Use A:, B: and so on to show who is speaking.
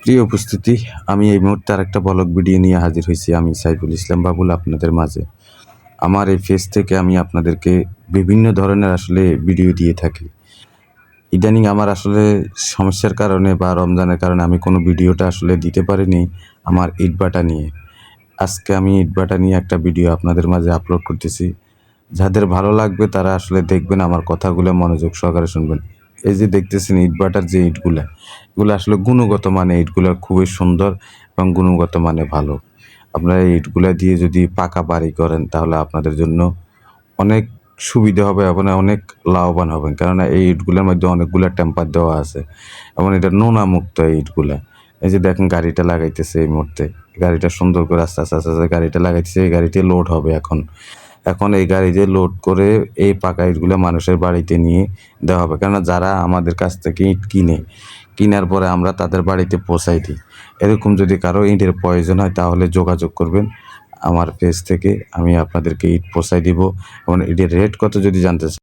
A: প্রিয় উপস্থিতি, আমি এই মুহূর্তে আরেকটা ব্লগ ভিডিও নিয়ে হাজির হয়েছি। আমি সাইফুল ইসলাম বাবুল আপনাদের মাঝে। আমার এই পেজ থেকে আমি আপনাদেরকে বিভিন্ন ধরনের আসলে ভিডিও দিয়ে থাকি। ইদানিং আমার আসলে সমস্যার কারণে বা রমজানের কারণে আমি কোনো ভিডিওটা আসলে দিতে পারিনি আমার ইটভাটা নিয়ে। আজকে আমি ইটভাটা নিয়ে একটা ভিডিও আপনাদের মাঝে আপলোড করতেছি। যাদের ভালো লাগবে তারা আসলে দেখবেন, আমার কথাগুলো মনোযোগ সহকারে শুনবেন। এই যে দেখতেছেন ইটভাটার যে ইটগুলা, এগুলো আসলে গুণগত মানে ইটগুলা খুবই সুন্দর এবং গুণগত মানে ভালো। আপনারা এই ইটগুলা দিয়ে যদি পাকা বাড়ি করেন তাহলে আপনাদের জন্য অনেক সুবিধা হবে এবং অনেক লাভবান হবেন। কেননা এই ইটগুলার মধ্যে অনেকগুলা টেম্পার দেওয়া আছে এবং এটা নোনা মুক্ত এই ইটগুলা। এই যে দেখেন গাড়িটা লাগাইতেছে এই মুহূর্তে। গাড়িটা সুন্দর করে আস্তে, আস্তে, আস্তে, আস্তে গাড়িটা লাগাইতেছে। এই গাড়িতে লোড হবে এখন। এখন এই গাড়িতে লোড করে এই পাকা ইটগুলা মানুষের বাড়িতে নিয়ে দেওয়া হবে। কেননা যারা আমাদের কাছ থেকে ইট কিনে, কিনার পরে আমরা তাদের বাড়িতে পৌঁছাই দিই। এরকম যদি কারো ইটের প্রয়োজন হয় তাহলে যোগাযোগ করবেন আমার পেজ থেকে। আমি আপনাদেরকে ইট পৌঁছায় দিব এবং ইটের রেট কত যদি জানতে চান